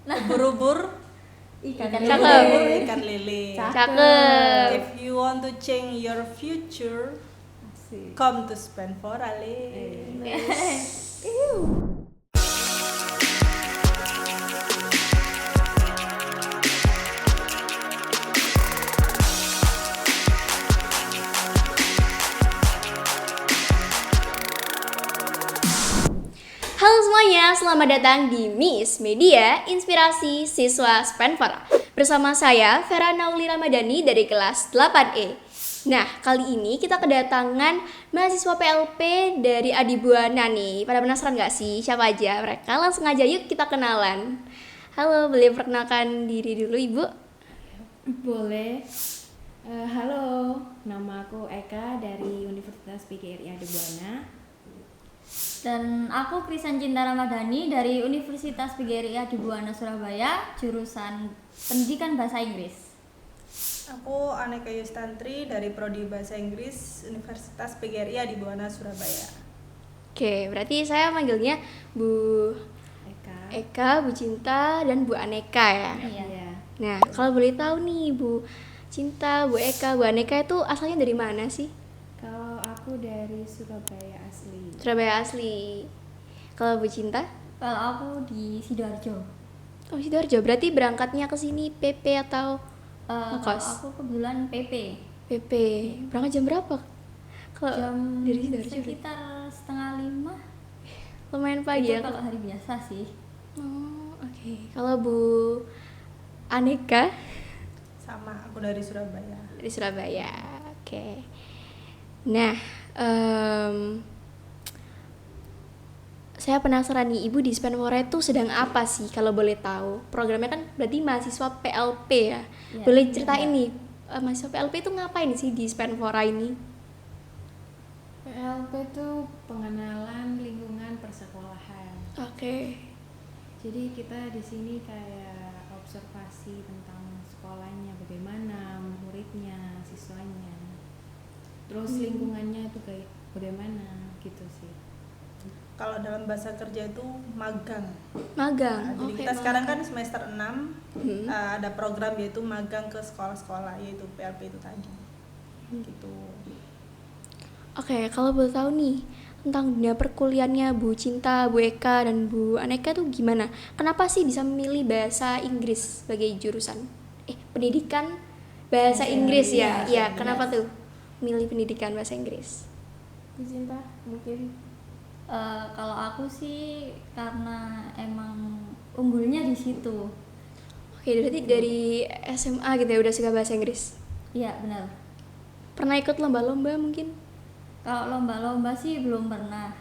Ubur-ubur, Ikan Cakep. lele. ikan lele. Cakep. If you want to change your future, Asik. come to Spenfora le. Halo semuanya, selamat datang di Miss Media Inspirasi Siswa Spenfora. Bersama saya Vera Nauli Ramadhani dari kelas 8E. Nah, kali ini kita kedatangan mahasiswa PLP dari Adibuana nih. Pada penasaran gak sih siapa aja mereka? Langsung aja yuk kita kenalan. Halo, boleh perkenalkan diri dulu Ibu? Boleh. Halo, nama aku Eka dari Universitas PGRI Adibuana. Dan aku Krisan Cinta Ramadhani dari Universitas PGRI Adibuana Surabaya, jurusan Pendidikan Bahasa Inggris. Aku Aneka Yustantri dari Prodi Bahasa Inggris Universitas PGRI Adibuana Surabaya. Oke, berarti saya manggilnya Bu Eka, Bu Cinta, dan Bu Aneka ya. Iya. Nah, kalau boleh tahu nih Bu Cinta, Bu Eka, Bu Aneka itu asalnya dari mana sih? Kalau aku dari Surabaya asli. Surabaya asli. Kalau Bu Cinta? Kalau aku di Sidoarjo. Oh, Sidoarjo. Berarti berangkatnya ke sini PP atau Kalau ngekos? aku kebetulan PP. PP. Berangkat jam berapa? Kalau Jam dari Sidoarjo sekitar 4:30. lumayan pagi ya. Itu kalau hari biasa sih. Oh, oke. Kalau Bu Aneka Sama, aku dari Surabaya. dari Surabaya. Oke. Nah, saya penasaran nih, Ibu di Spenfora itu sedang apa sih kalau boleh tahu? Programnya kan berarti mahasiswa PLP ya. Ya, Boleh ceritain nih, mahasiswa PLP itu ngapain sih di Spenfora ini? PLP itu pengenalan lingkungan persekolahan. Oke. Jadi kita di sini kayak observasi tentang sekolahnya, bagaimana muridnya, siswanya. Terus lingkungannya itu kayak bagaimana gitu sih. Kalau dalam bahasa kerja itu magang. Magang. Nah, jadi Oke, kita sekarang kan magang. semester 6 ada program yaitu magang ke sekolah-sekolah, yaitu PLP itu tadi. Gitu. Oke, kalau boleh tahu nih tentang dunia perkuliahannya Bu Cinta, Bu Eka, dan Bu Aneka tuh gimana? Kenapa sih bisa memilih bahasa Inggris sebagai jurusan? Pendidikan bahasa Inggris ya? Bahasa Iya, Inggris. kenapa tuh milih pendidikan bahasa Inggris? Bu Cinta mungkin. Kalau aku sih karena emang unggulnya di situ. Oke, berarti dari SMA gitu ya udah suka bahasa Inggris? Iya benar. Pernah ikut lomba-lomba mungkin? Kalau lomba-lomba sih belum pernah.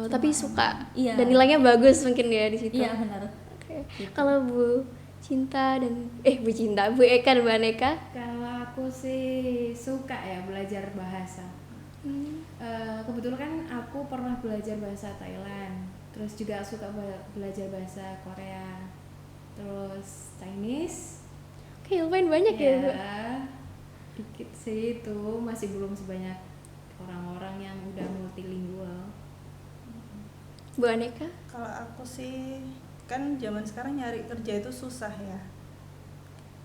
Tapi suka? Iya. Dan nilainya bagus mungkin ya di situ? Iya benar. Oke. Kalau Bu Cinta dan Bu Cinta, Bu Eka dan Bu Aneka? Kalau aku sih suka ya belajar bahasa. Kebetulan kan aku pernah belajar bahasa Thailand, terus juga suka belajar bahasa Korea, terus Chinese. Oke, lumayan banyak ya Bu? Dikit sih itu, masih belum sebanyak orang-orang yang udah multilingual. Bu Aneka? Kalau aku sih kan zaman sekarang nyari kerja itu susah ya.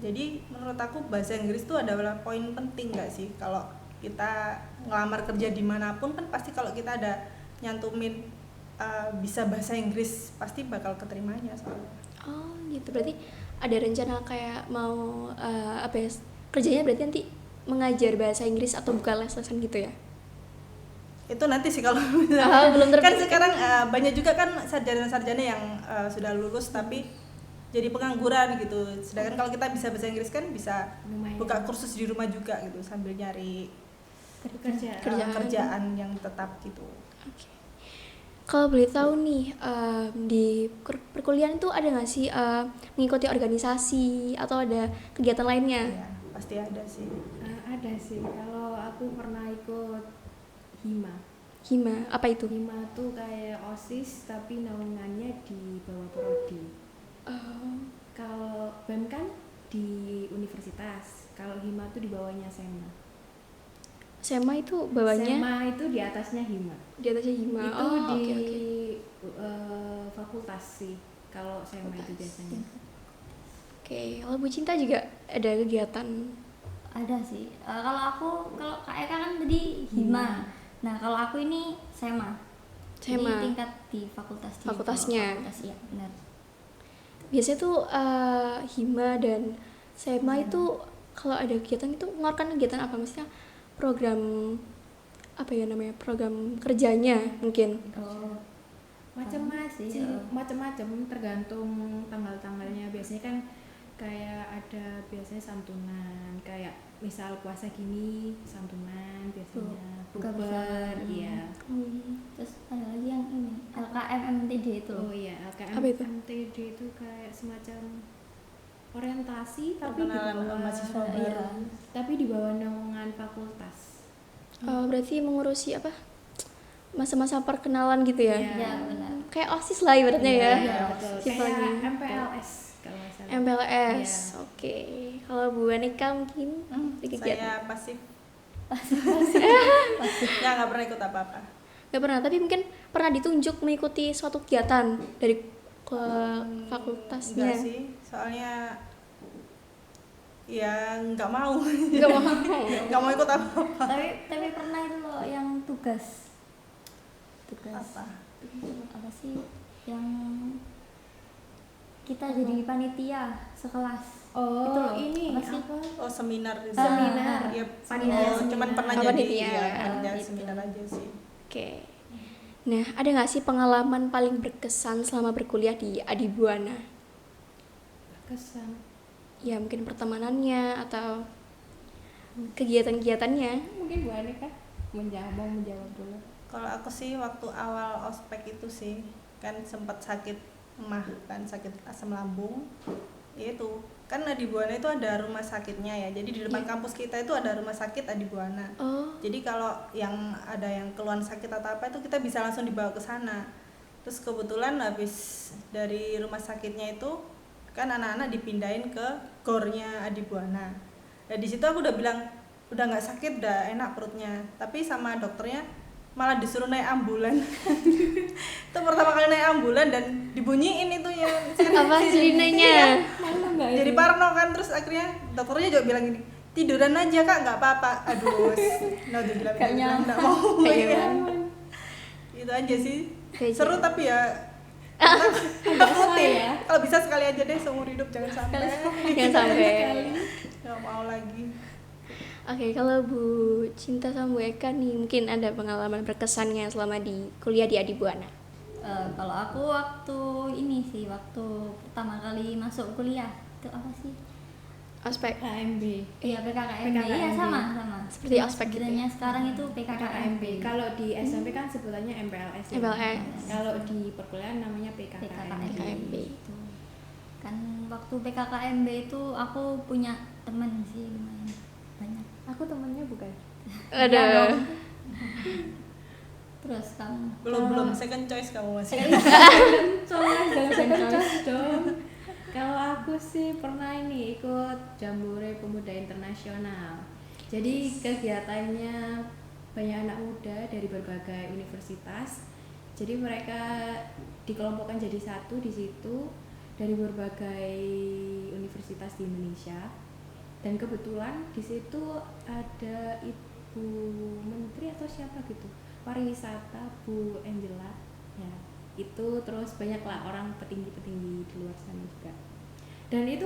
Jadi menurut aku bahasa Inggris itu adalah poin penting nggak sih? Kalau kita ngelamar kerja dimanapun kan pasti kalau kita ada nyantumin bisa bahasa Inggris pasti bakal keterimanya soalnya. Oh gitu, berarti ada rencana kayak mau kerjanya berarti nanti mengajar bahasa Inggris atau buka les-lesan gitu ya? Itu nanti sih kalau belum kan terpikir. sekarang banyak juga kan sarjana-sarjana yang sudah lulus tapi jadi pengangguran gitu. Sedangkan kalau kita bisa bahasa Inggris kan bisa Lumayan. buka kursus di rumah juga gitu sambil nyari kerjaan yang tetap gitu. Oke. Kalau boleh tahu nih, di perkuliahan itu ada nggak sih mengikuti organisasi atau ada kegiatan lainnya? Ya, pasti ada sih. Ada sih, kalau aku pernah ikut Hima. Hima, apa itu? Hima tuh kayak OSIS tapi naungannya di bawah prodi. Kalau BEM kan di universitas, kalau Hima tuh di bawahnya SEMA. SEMA itu bawahnya? SEMA itu di atasnya Hima. Di atasnya Hima. Itu di oke. fakultas sih. kalau SMA itu biasanya. Oke, kalau Bu Cinta juga ada kegiatan. Ada sih. Kalau Kak Eka kan tadi hima. Nah, kalau aku ini SEMA. Jadi SEMA. tingkat di fakultas di Fakultasnya. fakultas, iya, benar. Biasanya tuh hima dan SEMA itu kalau ada kegiatan itu mengeluarkan kegiatan apa? Maksudnya program apa ya namanya? Program kerjanya mungkin. Oh, Macam-macam tergantung tanggal-tanggalnya. Biasanya kan kayak ada biasanya santunan, kayak misal puasa gini santunan biasanya, buka bukber, bersama. iya. terus ada lagi yang ini LKM MTD itu loh. Oh iya, LKM Apa itu? MTD itu kayak semacam orientasi tapi di Perkenalan bawah mahasiswa baru. iya, tapi di bawah naungan fakultas. Berarti mengurusi apa? Masa-masa perkenalan gitu ya? Iya. Ya, benar. Kayak OSIS lah ibaratnya ya. Iya, betul. Simpelnya. Kayak MPLS kalau nggak salah. MPLS. Iya. Oke. Kalau Bu Anika mungkin ada kegiatan? Saya pasif. Ya nggak pernah ikut apa-apa. Gak pernah, tapi mungkin pernah ditunjuk mengikuti suatu kegiatan dari ke fakultasnya. Enggak sih, soalnya ya nggak mau. Gak mau. Nggak mau ikut apa-apa. tapi pernah itu loh yang tugas apa sih yang kita jadi panitia sekelas. Oh, Itu loh, ini apa sih? apa? Oh, seminar itu. Seminar. Ya, Panitia cuman seminar. pernah Oh, jadi panitia. ya, panitia Gitu. seminar aja sih. Oke. Nah, ada nggak sih pengalaman paling berkesan selama berkuliah di Adibuana? Kesan. Ya mungkin pertemanannya atau kegiatan-kegiatannya. Mungkin Bu Anika mau menjawab dulu. Kalau aku sih waktu awal ospek itu sih kan sempat sakit emah kan, sakit asam lambung. Ya itu kan Adibuana itu ada rumah sakitnya ya, jadi di depan kampus kita itu ada rumah sakit Adibuana. Oh, Jadi kalau yang ada yang keluhan sakit atau apa itu kita bisa langsung dibawa ke sana. Terus kebetulan habis dari rumah sakitnya itu kan anak-anak dipindahin ke gornya Adibuana. Nah di situ aku udah bilang udah nggak sakit, udah enak perutnya. Tapi sama dokternya malah disuruh naik ambulan. Itu pertama kali naik ambulan dan dibunyiin itu ya. apa sirinenya? Jadi parno kan, terus akhirnya dokternya juga bilang gini, tiduran aja kak, nggak apa-apa. Aduh, nah udah bilang Gak nyaman. nggak mau. Kayak ya. gimana? Itu aja sih. Kayak Seru gitu. tapi ya nggak rutin. Kalau bisa sekali aja deh seumur hidup, jangan sampai. Jangan sampai. Nggak mau lagi. Oke, kalau Bu Cinta sama Bu Eka nih mungkin ada pengalaman berkesannya selama di kuliah di Adibuana. Kalau aku waktu pertama kali masuk kuliah itu apa sih? Ospek. KMB. Iya, PKKMB. Iya, PKKMB. sama. Seperti ospek gitu ya? Sebenarnya sekarang itu PKKMB. Kalau di SMP kan sebutannya MPLS. ya. MPLS. Kalau di perkuliahan namanya PKKMB. PKKMB. Gitu. Kan waktu PKKMB itu aku punya temen sih lumayan banyak. Aku temennya bukan. Ada. Terus kamu Belum second choice kamu masih. Kalau aku sih pernah ini ikut Jambore Pemuda Internasional. Jadi kegiatannya banyak anak muda dari berbagai universitas. Jadi mereka dikelompokkan jadi satu di situ dari berbagai universitas di Indonesia. Dan kebetulan di situ ada Ibu Menteri atau siapa gitu, pariwisata, Bu Angela. Ya, itu terus banyaklah orang petinggi-petinggi di luar sana juga. Dan itu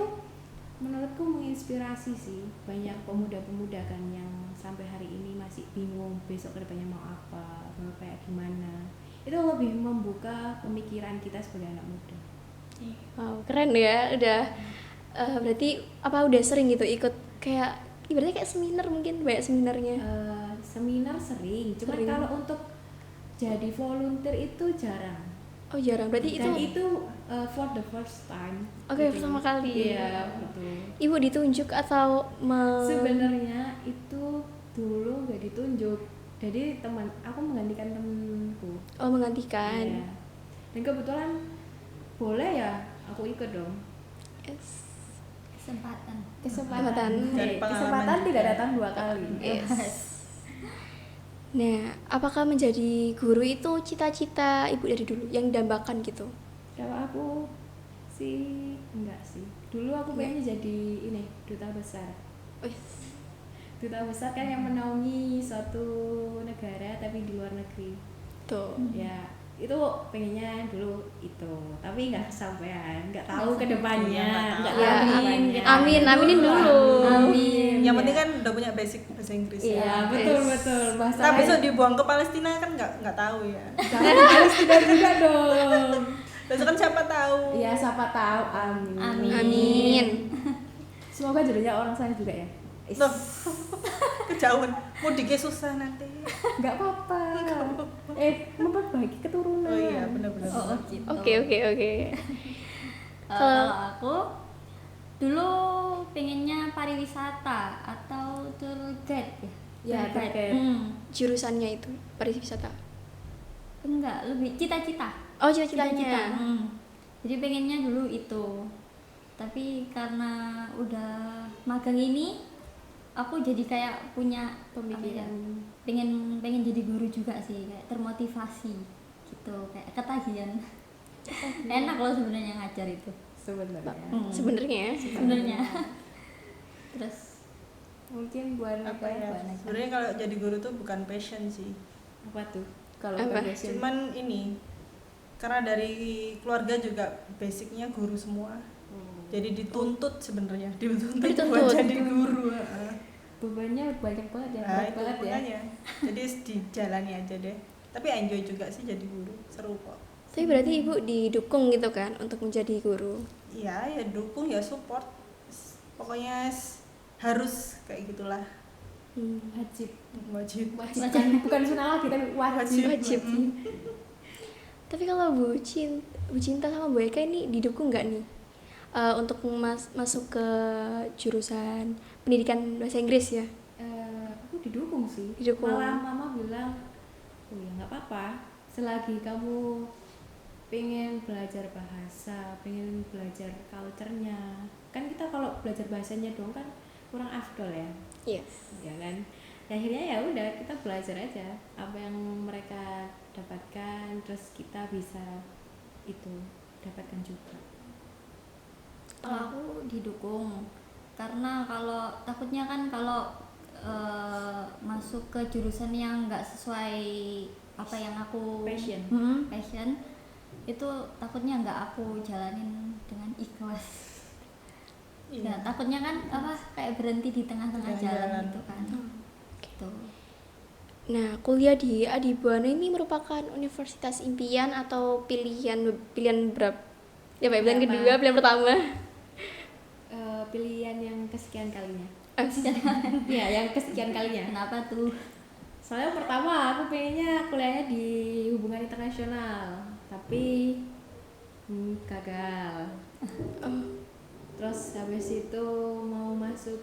menurutku menginspirasi sih, banyak pemuda-pemuda kan yang sampai hari ini masih bingung besok kedepannya mau apa, mau kayak gimana. Itu lebih membuka pemikiran kita sebagai anak muda. Wow, keren ya. Udah berarti apa udah sering gitu ikut kayak ibaratnya kayak seminar, mungkin banyak seminarnya. Seminar sering, cuman Sering. kalau untuk jadi volunteer itu jarang. Oh, jarang. Berarti Dan itu itu for the first time. Oke, gitu. pertama kali. Iya, betul. Ibu ditunjuk atau Sebenarnya itu dulu nggak ditunjuk. Jadi aku menggantikan temenku. Oh, menggantikan. Iya. Dan kebetulan boleh ya, aku ikut dong. Yes. kesempatan. Kesempatan. Dari pengalaman Kesempatan juga. tidak datang dua kali. Yes. Nah, apakah menjadi guru itu cita-cita ibu dari dulu yang didambakan gitu? Kalau aku sih enggak sih. Dulu aku pengennya jadi ini duta besar. Wih, Duta besar kan yang menaungi suatu negara tapi di luar negeri. tuh. Ya itu pengennya dulu itu, tapi nggak kesampaian, nggak tahu kedepannya, Iya, nggak nggak tahu. tahu Ya, kedepannya. amin, aminin dulu. Amin. Yang Ya. penting kan udah punya basic bahasa Inggris Iya ya. betul Yes. betul. Bahasa Nah besok dibuang ke Palestina kan nggak tahu ya. jangan Palestina juga dong. Besok kan siapa tahu. Iya siapa tahu, amin. Amin. Amin. Semoga jadinya orang sana juga ya. Loh, kejauhan. Mudiknya susah nanti. Nggak apa-apa. Memperbaiki keturunan. Oh iya benar-benar. Oh, gitu. Oke. Kalau aku dulu pengennya pariwisata atau tour guide ya. Ya, Tour tour guide. guide. Jurusannya itu pariwisata. Enggak, lebih cita-cita. Oh, cita-citanya. Jadi pengennya dulu itu. Tapi karena udah magang ini aku jadi kayak punya Pemikiran. pengen jadi guru juga sih, kayak termotivasi gitu, kayak ketagihan. Enak loh sebenarnya ngajar itu Sebenarnya. Sebenarnya ya. sebenarnya. Terus Mungkin buat Apa ya? Sebenarnya kalau jadi guru tuh bukan passion sih. Apa tuh? Kalau Apa? passion. Cuman ini karena dari keluarga juga basicnya guru semua. Jadi dituntut sebenarnya, dituntut buat Dituntut. jadi guru. Bebannya banyak banget ya, Nah, berat itu banget ya. makanya. Jadi dijalani aja deh. Tapi enjoy juga sih jadi guru, seru kok. Tapi berarti ibu didukung gitu kan untuk menjadi guru. Iya, ya dukung ya support. Pokoknya harus kayak gitulah. Wajib. Wajib. Bukan sunnah lagi tapi wajib. Wajib. Tapi kalau Bu Cinta sama Bu Eka ini didukung nggak nih untuk masuk ke jurusan pendidikan bahasa Inggris ya? Aku didukung sih. Didukung. Malah mama bilang, oh ya nggak apa-apa. Selagi kamu pengen belajar bahasa, pengen belajar culture-nya, kan kita kalau belajar bahasanya dong kan kurang afdol ya, Iya. ya kan. Ya, akhirnya ya udah kita belajar aja apa yang mereka dapatkan, terus kita bisa itu dapatkan juga. kalau aku didukung karena kalau takutnya kan kalau masuk ke jurusan yang nggak sesuai apa yang aku Passion. passion itu takutnya nggak aku jalanin dengan ikhlas. Iya. Ya, takutnya kan apa kayak berhenti di tengah-tengah Tengah jalan jalan. gitu kan. Gitu. Nah, kuliah di Adibuana ini merupakan universitas impian atau pilihan berapa? Ya, Pak, pilihan Berapa? kedua, pilihan pertama. Pilihan yang kesekian kalinya. Ah, Ya, yang kesekian kalinya. Kenapa tuh? Soalnya pertama aku pengennya kuliahnya di hubungan internasional, tapi gagal. oh, Terus habis itu mau masuk,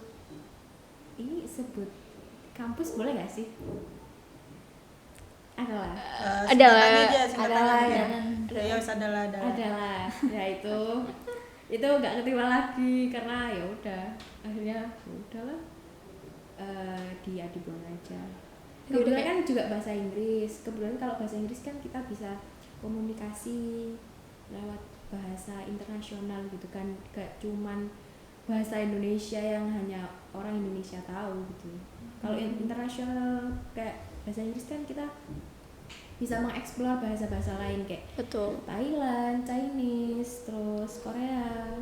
ini sebut kampus boleh nggak sih? Adalah, Adalah. adalah ya. ya. Ya wis adalah. adalah, ya itu nggak keterima lagi karena ya udah akhirnya ya udahlah di Adibuana aja. Kebetulan kan juga bahasa Inggris. Kebetulan kalau bahasa Inggris kan kita bisa komunikasi lewat bahasa internasional gitu kan, gak cuman bahasa Indonesia yang hanya orang Indonesia tahu gitu. Kalau yang internasional kayak bahasa Inggris kan kita bisa mengeksplor bahasa-bahasa lain kayak betul. Thailand, Chinese, terus Korea.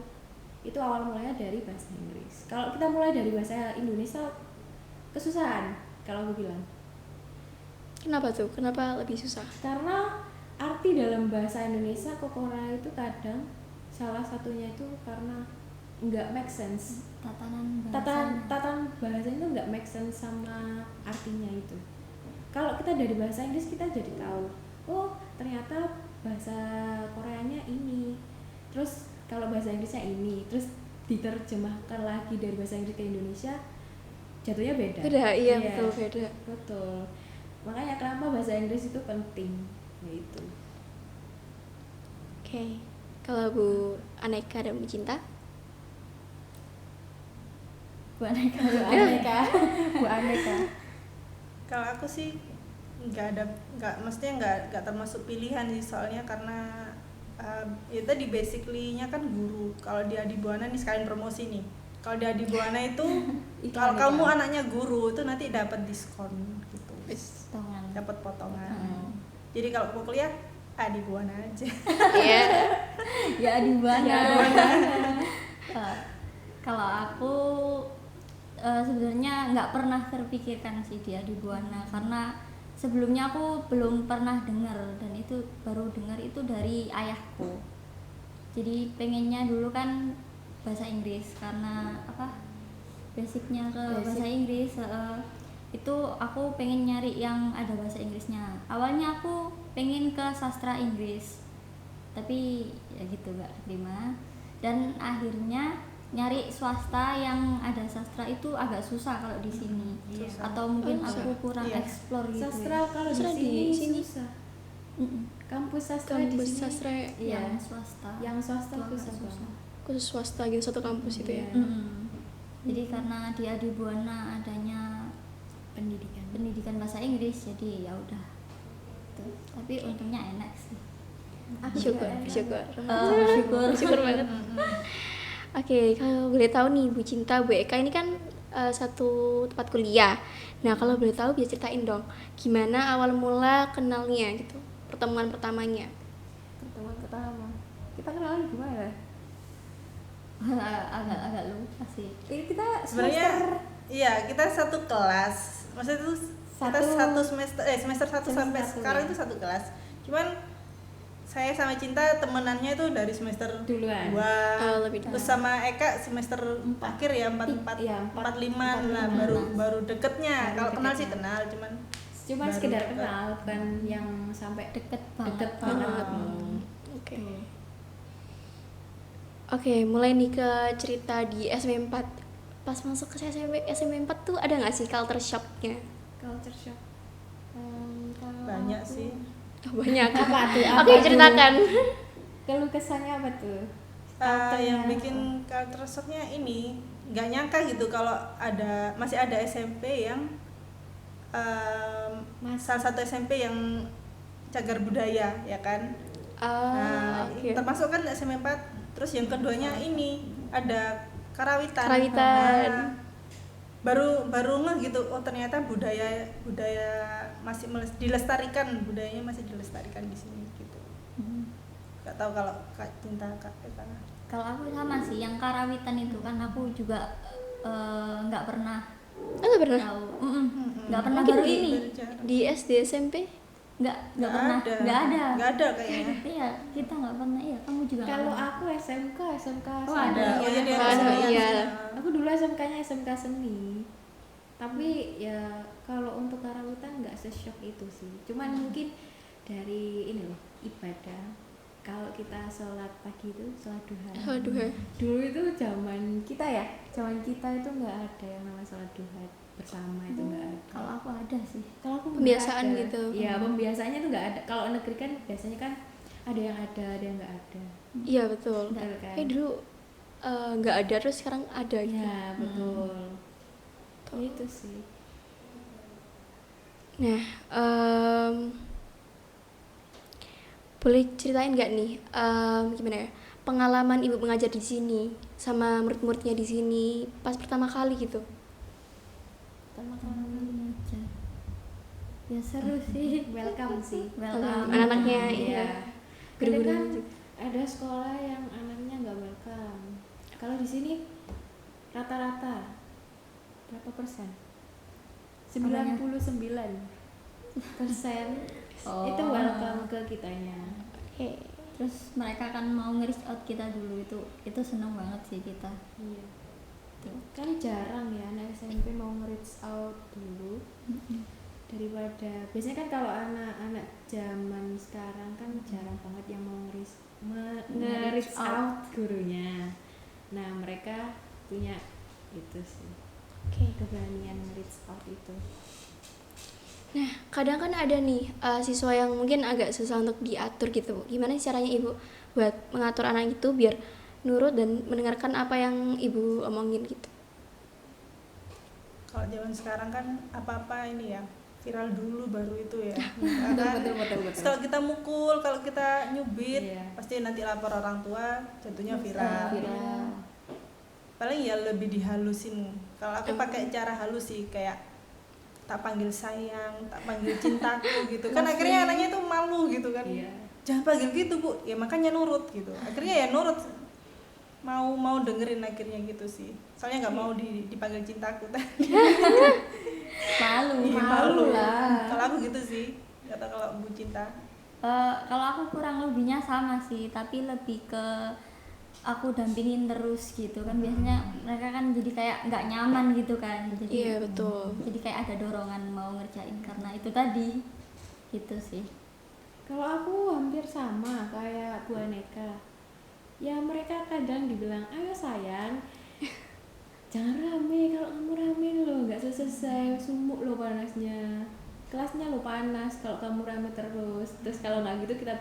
Itu awal mulanya dari bahasa Inggris. Kalau kita mulai dari bahasa Indonesia kesusahan kalau aku bilang. Kenapa tuh? Kenapa lebih susah? Karena arti dalam bahasa Indonesia ke Korea itu kadang salah satunya itu karena nggak make sense. Tatanan bahasanya itu nggak make sense sama artinya itu. Kalau kita dari bahasa Inggris kita jadi tahu, oh ternyata bahasa Koreanya ini. Terus kalau bahasa Inggrisnya ini, terus diterjemahkan lagi dari bahasa Inggris ke Indonesia, jatuhnya beda. Beda, iya betul beda. Betul. Makanya kenapa bahasa Inggris itu penting, yaitu. Oke. Kalau Bu Aneka dan Bu Cinta? Bu Aneka. Bu Aneka. Kalau aku sih nggak mestinya nggak termasuk pilihan sih, soalnya karena itu di basically-nya kan guru. Kalau di Adibuana nih sekalian promosi nih. Kalau di Adibuana itu kalau kamu anaknya guru itu nanti dapat diskon gitu. Potongan. Dapat potongan. Jadi kalau mau kuliah Adibuana aja. Iya. Ya di mana? Kalau aku sebenarnya nggak pernah terpikirkan sih dia di Buana, karena sebelumnya aku belum pernah dengar, dan itu baru dengar itu dari ayahku. Jadi pengennya dulu kan bahasa Inggris, karena apa, basicnya ke bahasa Inggris. Itu aku pengen nyari yang ada bahasa Inggrisnya. Awalnya aku pengen ke sastra Inggris, tapi ya gitu nggak terima, dan akhirnya nyari swasta yang ada sastra itu agak susah kalau di sini. Susah. Atau mungkin Oh, aku kurang Iya. explore gitu. Sastra kalau Sastra di di sini sini. susah. Mm-mm. Kampus sastra di Kampus sini. sastra Iya. Yang swasta. Yang swasta Itu agak susah banget. khusus swasta gitu satu kampus itu ya. Iya. Jadi karena di Adibuana adanya pendidikan bahasa Inggris, jadi ya udah. Tuh. Tapi untungnya enak sih. Syukur, syukur. Bersyukur. Syukur banget. Oke, kalau boleh tahu nih Bu Cinta, Bu Eka ini kan satu tempat kuliah. Nah, kalau boleh tahu bisa ceritain dong gimana awal mula kenalnya gitu, pertemuan pertamanya. Pertemuan pertama. Kita kenalan gimana? agak lupa sih. Kita Sebenarnya iya, kita satu kelas. Maksudnya itu kita satu semester semester 1 sampai satu, sekarang ya. itu satu kelas. Cuman saya sama Cinta temenannya itu dari semester Duluan. 2. Lebih dulu. Terus sama Eka semester akhir ya 44 Iya, 45. Nah, 45. baru deketnya. Baru Kalau kenal sih deketnya. kenal, cuman Cuma baru sekedar dekat. kenal, bukan yang sampai Deket banget. deket banget. Oke. Oke, mulai nih ke cerita di SMP 4. Pas masuk ke SMP 4 tuh ada nggak sih culture shock-nya? Culture shock. Kalau banyak aku- sih. Banyak. Apa tuh? Oke, ceritakan. Keluh kesahnya apa tuh? Yang bikin culture shock-nya ini nggak nyangka gitu kalau masih ada SMP yang salah satu SMP yang cagar budaya ya kan. Nah, Oke. termasuk kan SMP 4. Terus yang keduanya ini ada karawitan. Karawitan. Nah, baru ngeh gitu, oh ternyata budaya masih dilestarikan, budayanya masih dilestarikan di sini gitu. Gak tahu kalau Kak Cinta Kak Eka. Kalau aku sama sih, yang karawitan itu kan aku juga nggak pernah Nggak pernah. tahu. Nggak pernah Mungkin baru ini. Di SD SMP? Nggak pernah. Nggak ada. Kayaknya. Iya, kita nggak pernah. Iya, kamu juga nggak Kalau pernah. aku SMK Oh, ada. seni. Oh iya dia Oh, ada iya. Aku dulu SMK-nya SMK seni. Tapi ya kalau untuk karawitan nggak se-shock itu sih. Cuman mungkin dari ini loh, ibadah. Kalau kita sholat pagi itu sholat duha. Aduh. Dulu itu zaman kita itu nggak ada yang namanya sholat duha bersama, itu nggak ada. Kalau aku ada sih. Kalau aku nggak Pembiasaan ada. gitu. Iya, pembiasaannya tuh nggak ada. Kalau negeri kan biasanya kan ada yang yang nggak ada. Iya, betul. Betul kan? Dulu nggak ada, terus sekarang ada gitu. Iya, betul. Itu sih. Nah, boleh ceritain nggak nih gimana ya pengalaman ibu mengajar di sini sama murid-muridnya di sini pas pertama kali gitu? Pertama kali aja. Ya seru sih. welcome sih. Welcome. Anak-anaknya Iya. iya, Kadang guru-gurunya kan juga. ada sekolah yang anaknya nggak welcome. Kalau di sini rata-rata berapa persen? 99% Oh. itu welcome ke kitanya. Oke. Terus mereka kan mau nge-reach out kita dulu, itu seneng banget sih kita. Iya. Kan jarang ya anak SMP mau nge-reach out dulu. Daripada biasanya kan kalau anak-anak zaman sekarang kan jarang banget yang mau nge-reach out gurunya. Nah, mereka punya itu sih. Oke. Keberanian nge-reach out itu. Nah, kadang kan ada nih siswa yang mungkin agak susah untuk diatur gitu, Bu. Gimana sih caranya Ibu buat mengatur anak itu biar nurut dan mendengarkan apa yang Ibu omongin gitu? Kalau zaman sekarang kan apa-apa ini ya viral dulu baru itu ya. betul. Terus kalau kita mukul, kalau kita nyubit, Iya. pasti nanti lapor orang tua, jatuhnya viral. Viral. Paling ya lebih dihalusin. Kalau aku pakai cara halus sih, kayak tak panggil sayang, tak panggil cintaku gitu. Kan akhirnya anaknya tuh malu gitu kan. Iya. Jangan panggil gitu Bu, ya makanya nurut gitu. Akhirnya ya nurut, mau dengerin akhirnya gitu sih. Soalnya nggak mau dipanggil cintaku tadi. Malu. Iya, malu lah. Kalau aku gitu sih, nggak tahu kalau Bu Cinta. Kalau aku kurang lebihnya sama sih, tapi lebih ke aku dampingin terus gitu kan. Biasanya mereka kan jadi kayak nggak nyaman gitu kan, jadi Iya, betul. jadi kayak ada dorongan mau ngerjain karena itu tadi gitu sih. Kalau aku hampir sama kayak Bu Aneka. Ya mereka kadang dibilang, ayo sayang, jangan rame, kalau kamu rame loh nggak selesai, sumuk loh panasnya, kelasnya lo panas kalau kamu rame terus. Terus kalau nggak gitu kita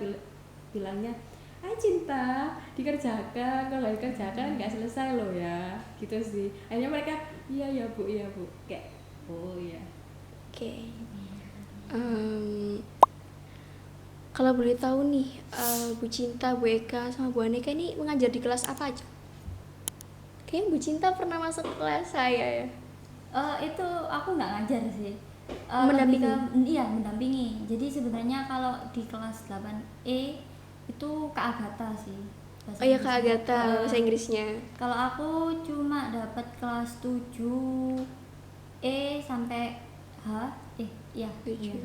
bilangnya, ayo Cinta, dikerjakan, kalau nggak dikerjakan nggak selesai loh ya, gitu sih. Akhirnya mereka, iya ya Bu, kayak oh iya. Oke. Kalau boleh tahu nih, Bu Cinta, Bu Eka, sama Bu Aneka ini mengajar di kelas apa aja? Kayaknya Bu Cinta pernah masuk kelas saya ya. Itu aku nggak ngajar sih. Mendampingi? Iya, mendampingi. Jadi sebenarnya kalau di kelas 8E itu Kak Agatha sih. bahasa Oh iya, Kak Inggrisnya. Agatha, bahasa Inggrisnya. Kalau aku cuma dapat kelas 7E sampai H. Iya. 7. Iya.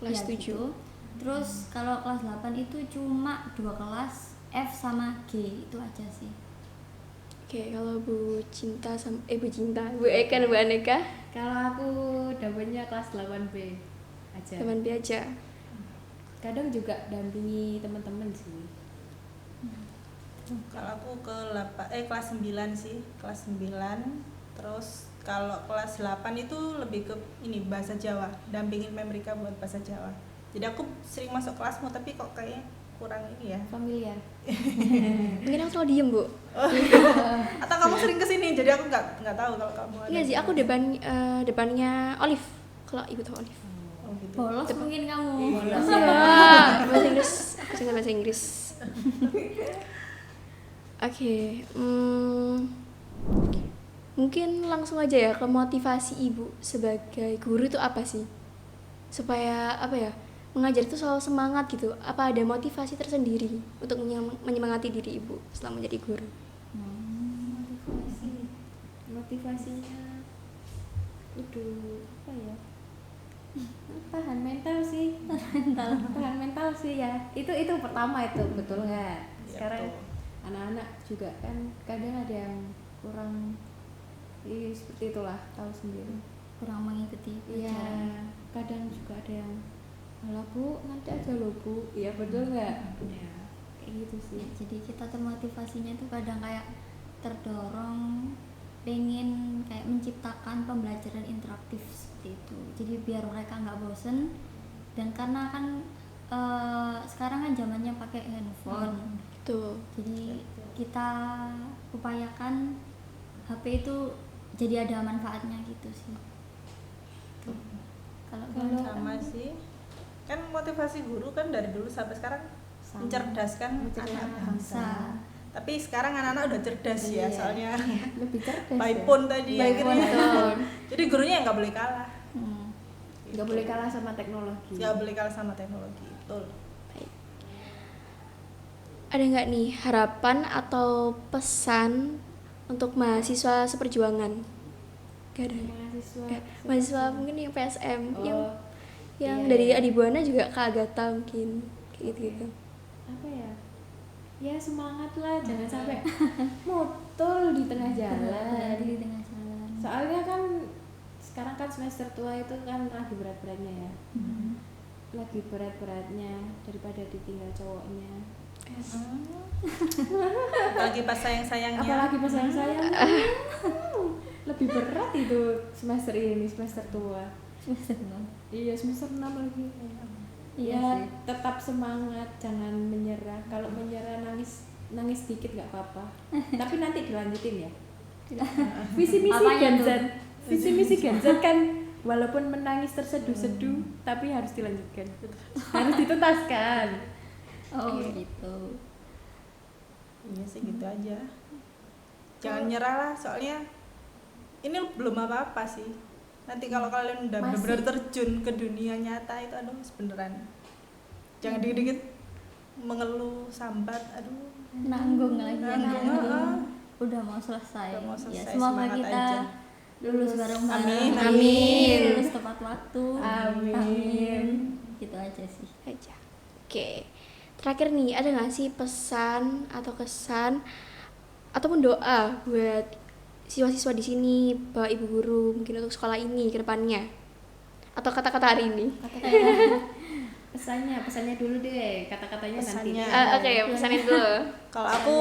Kelas Ya, 7. gitu. Terus kalau kelas 8 itu cuma 2 kelas, F sama G, itu aja sih. Oke, kalau Bu Cinta sama Bu Cinta, Bu Eka dan Bu Aneka, Kalau aku dapetnya kelas 8B aja. teman B aja. Kadang juga dampingi teman-teman sih. Kalau aku kelas 9 sih, kelas 9. Terus kalau kelas 8 itu lebih ke ini bahasa Jawa, dampingin mereka buat bahasa Jawa. Jadi aku sering masuk kelasmu tapi kok kayaknya kurang ini ya. Familiar. Mungkin aku selalu diem, Bu. Atau kamu sering kesini jadi aku nggak tahu kalau kamu ada. Iya sih, aku depannya Olive. Kalau Ibu tahu Olive. Oh, gitu. Bolos mungkin kamu. Wah, bahasa Inggris. Aku suka bahasa Inggris. Oke, mungkin langsung aja ya ke motivasi Ibu sebagai guru itu apa sih? Supaya apa ya? Mengajar itu selalu semangat gitu. Apa ada motivasi tersendiri untuk menyemangati diri Ibu selama menjadi guru? Motivasinya apa ya, tahan mental sih. tahan mental sih ya, itu pertama, itu betul nggak? Sekarang betul. anak-anak juga kan kadang ada yang kurang seperti itulah, tahu sendiri. Kurang mengikuti Iya, pelajaran. kadang juga ada yang, alah Bu, nanti aja loh Bu. Iya, betul nggak? Ya, kayak gitu sih. Jadi kita termotivasinya itu kadang kayak terdorong pengen kayak menciptakan pembelajaran interaktif seperti itu. Jadi biar mereka nggak bosen, dan karena kan sekarang kan zamannya pakai handphone. Tuh. Jadi kita upayakan HP itu jadi ada manfaatnya gitu sih. Tuh. Kalau Sama sih. Kan motivasi guru kan dari dulu sampai sekarang Sama. mencerdaskan Mencerdaskan anak bangsa. bangsa. Tapi sekarang anak-anak udah cerdas ya, Iya. soalnya Lebih cerdas by ya. phone tadi By akhirnya. phone. Jadi gurunya yang nggak boleh kalah. Nggak boleh kalah sama teknologi. Nggak boleh kalah sama teknologi. Betul. Ada nggak nih harapan atau pesan untuk mahasiswa seperjuangan? Gak ada. Mahasiswa mungkin yang PSM, yang iya, dari iya. Adibuana juga Kak Agatha mungkin kayak gitu. Apa ya? Ya semangat lah, jangan sampai mutul di tengah jalan. di tengah jalan. Soalnya kan sekarang kan semester tua itu kan lagi berat-beratnya ya. Lagi berat-beratnya daripada ditinggal cowoknya. Apalagi pas sayang-sayangnya. Apalagi pas sayang lebih berat itu semester ini, semester tua. Iya, semester 6 lagi. Iya Ya, sih. tetap semangat, jangan menyerah. Kalau menyerah nangis dikit nggak apa-apa. Tapi nanti dilanjutin ya. Visi misi Apanya tuh? Gen Z. Visi misi Gen Z kan walaupun menangis terseduh-seduh tapi harus dilanjutkan, harus dituntaskan. Oh gitu. Iya sih gitu aja. Jangan nyerah lah, soalnya ini belum apa-apa sih. Nanti kalau kalian udah Masih. benar-benar terjun ke dunia nyata itu aduh beneran. Jangan dikit-dikit mengeluh, sambat, aduh. Nanggung lagi ya, Nanggung, nanggung. Udah mau selesai. Udah mau Ya, selesai, semoga semangat kita aja. lulus bareng-bareng. Amin, amin. Lulus tepat waktu. Amin. Gitu aja sih. Aja. Oke. Terakhir nih, ada nggak sih pesan atau kesan ataupun doa buat siswa-siswa di sini, Bapak Ibu guru, mungkin untuk sekolah ini ke depannya? Atau kata-kata hari ini? Pesannya dulu deh, kata-katanya nanti. Pesannya. Oke, pesanin dulu. Kalau aku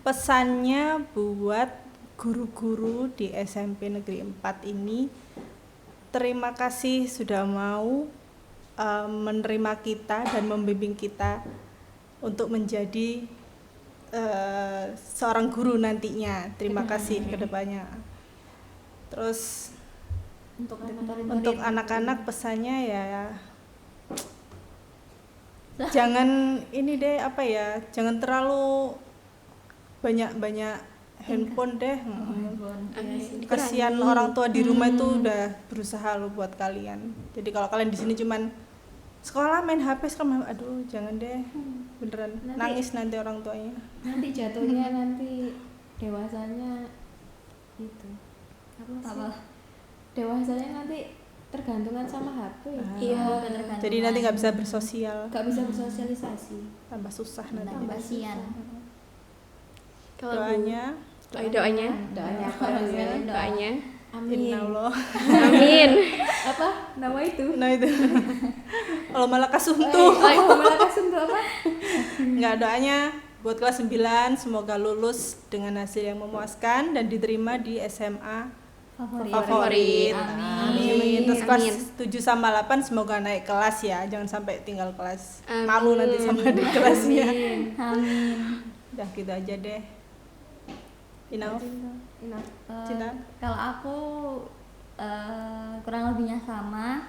pesannya buat guru-guru di SMP Negeri 4 ini, terima kasih sudah mau menerima kita dan membimbing kita untuk menjadi seorang guru nantinya. Terima kasih ke depannya. Terus untuk anak-anak pesannya ya jangan ini deh jangan terlalu banyak handphone deh. Kasihan orang tua di rumah itu udah berusaha lo buat kalian. Jadi kalau kalian di sini cuman sekolah main HP sekarang, aduh jangan deh, beneran nangis nanti orang tuanya. Nanti jatuhnya nanti dewasanya itu Apa? Dewasanya nanti tergantungan sama HP. Iya. Jadi nanti nggak bisa bersosial, Gak bisa bersosialisasi. tambah susah nanti. Tambah sian. Kalau Doanya, doanya, Doanya apa Kalau ya? sekalian doa. doanya. Amin. Innallah. Amin. Apa nama itu? Nah itu. Kalau malah kasumtu. Oh, malah kasih untuk apa? Nggak, doanya buat kelas 9 semoga lulus dengan hasil yang memuaskan dan diterima di SMA favorit. Amin. Terus kelas Amin. 7 sama 8 semoga naik kelas ya, jangan sampai tinggal kelas. Amin. Malu nanti sama di kelasnya. Amin. Udah gitu aja deh. Enough. Cinta? Kalau aku kurang lebihnya sama.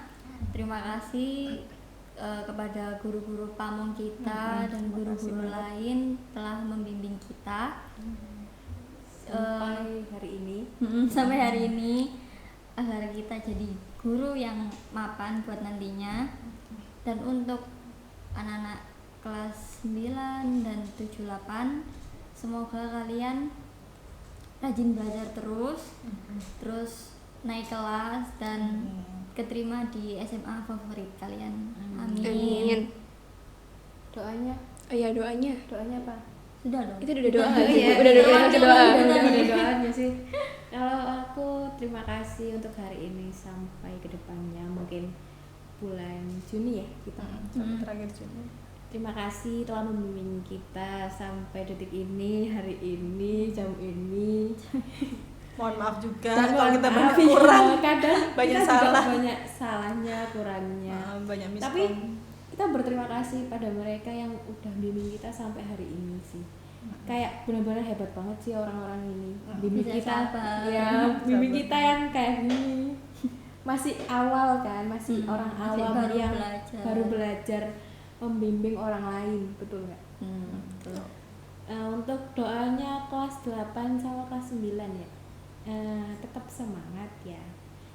Terima kasih kepada guru-guru pamong kita dan guru-guru lain telah membimbing kita Sampai hari ini. sampai hari ini agar kita jadi guru yang mapan buat nantinya. Dan untuk anak-anak kelas 9 dan 7 8 semoga kalian rajin belajar terus naik kelas dan keterima di SMA favorit kalian. Amin. Amin. Doanya, Oh iya, doanya. doanya apa? Sudah dong. Itu udah doa. Iya, Udah doa. Udah doanya sih. Kalau aku terima kasih untuk hari ini sampai ke depannya mungkin bulan Juni ya kita. Sampai terakhir Juni. Terima kasih telah membimbing kita sampai detik ini, hari ini, jam ini. Mohon maaf juga Dan kalau kita maaf banyak ya, kurang, kadang banyak kita juga salah. banyak salahnya, kurangnya. Banyak miskom. Tapi kita berterima kasih pada mereka yang udah bimbing kita sampai hari ini sih. Kayak benar-benar hebat banget sih orang-orang ini. Bimbing Bisa kita, sabar. ya bimbing kita yang kayak gini. Masih awal kan, masih orang masih awam baru yang belajar. baru belajar membimbing orang lain, betul nggak? Betul. Untuk doanya kelas 8 sama kelas 9 ya. Tetap semangat ya.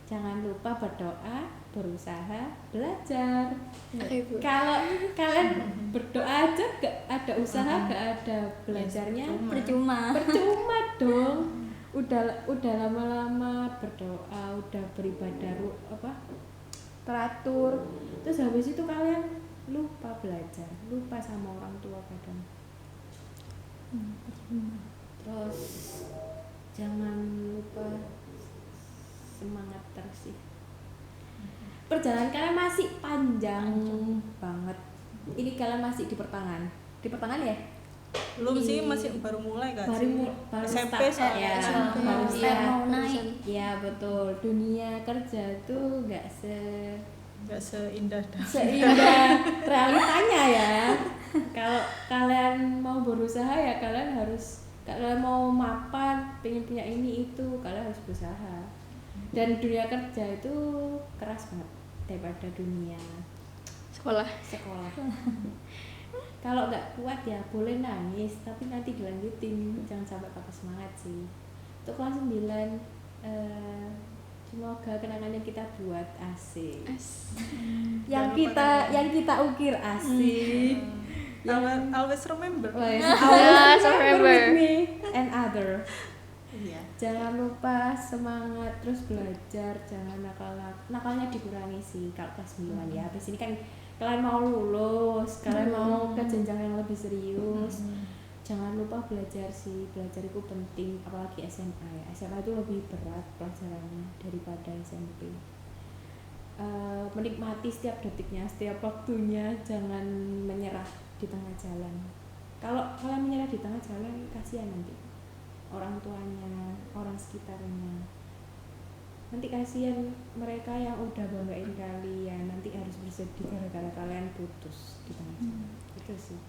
Jangan lupa berdoa, berusaha, belajar. Oke, Bu. Kalau kalian berdoa aja gak ada usaha, gak ada belajarnya, Percuma. percuma dong. Udah lama-lama berdoa, udah beribadah teratur. Terus habis itu kalian lupa belajar, lupa sama orang tua kadang. Terus jangan lupa semangat terus sih. Perjalanan kalian masih panjang banget. Ini kalian masih di pertengahan ya? Belum sih, masih baru mulai kan Baru SMP start, ya, SMP. baru Step iya. mau naik. Ya betul. Dunia kerja tuh nggak Gak seindah dah. seindah realitanya ya. Kalau kalian mau berusaha ya kalian mau mapan, pengen punya ini itu, kalian harus berusaha. Dan dunia kerja itu keras banget daripada dunia Sekolah. sekolah. Kalau nggak kuat ya boleh nangis, tapi nanti dilanjutin, jangan sampai patah semangat sih. Untuk kelas 9, semoga kenangannya kita buat asik. Jangan lupa Yang kita ukir asik. Always remember. Always remember. with me and other. Iya. Jangan lupa semangat terus belajar, jangan nakalnya dikurangi sih kalau kelas 9 ya. Habis ini kan kalian mau lulus, kalian mau ke jenjang yang lebih serius. Jangan lupa belajar sih, belajar itu penting, apalagi SMA ya. SMA itu lebih berat pelajarannya daripada SMP. Menikmati setiap detiknya, setiap waktunya, jangan menyerah di tengah jalan. Kalau kalian menyerah di tengah jalan, kasihan nanti orang tuanya, orang sekitarnya. Nanti kasihan mereka yang udah banggain kalian, nanti harus bersedih gara-gara kalian putus di tengah jalan. Itu sih.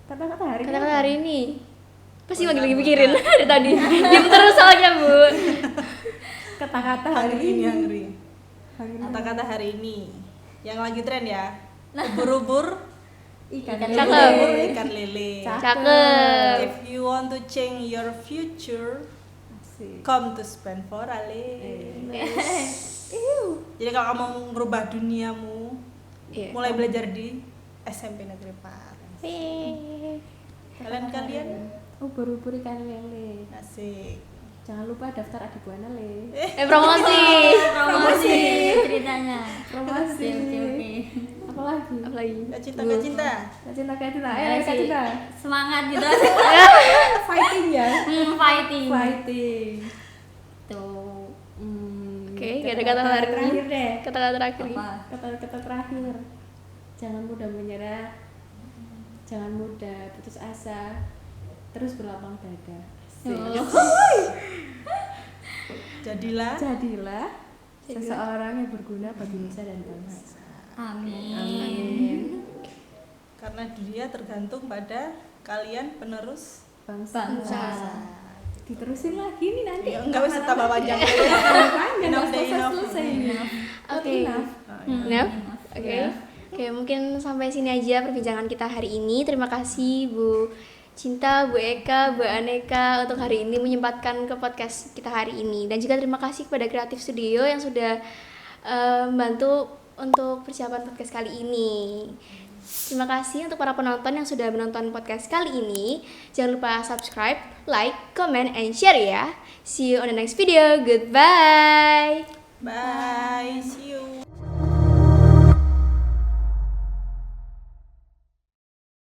Kata-kata hari ini. Kata-kata hari ini. Pasti lagi mikirin dari tadi. Diam terus soalnya, Bu. Kata-kata hari ini. Hungry. Kata-kata hari ini yang lagi tren ya. Ubur-ubur, Ikan Cakep. lele. ikan lele. Cakep. If you want to change your future, Asik. come to Spenfora le. Jadi kalau kamu mau merubah duniamu, Iya. mulai belajar di SMP Negeri 4. Kalian Ubur-ubur ikan lele. asik. Jangan lupa daftar Adi Buana le. Promosi. Promosi ceritanya. Promosi. Oke. Apalagi? Apalagi? Kak cinta, Kak cinta. Kak Cinta, Kak Cinta. Ya, Kak sih. Cinta. Semangat gitu. Fighting ya. Fighting. Fighting. Tuh. Oke, gak ada kata hari ini. terakhir deh. Kata-kata terakhir. Apa? Kata-kata terakhir. Jangan mudah menyerah. Jangan mudah putus asa. Terus berlapang dada. Asik. Jadilah Jadilah seseorang yang berguna bagi nusa dan bangsa. Amin. karena dunia tergantung pada kalian penerus Bangsa. Bangsa. Diterusin lagi nih nanti. Ya, enggak usah tambah panjang. Panjang, Enough nggak deh, enough. selesai. Oke. Enough? Oke. Oke, mungkin sampai sini aja perbincangan kita hari ini. Terima kasih Bu Cinta, Bu Eka, Bu Aneka untuk hari ini menyempatkan ke podcast kita hari ini. Dan juga terima kasih kepada Kreatif Studio yang sudah membantu untuk persiapan podcast kali ini. Terima kasih untuk para penonton yang sudah menonton podcast kali ini. Jangan lupa subscribe, like, comment, and share ya. See you on the next video. Goodbye. Bye, see you.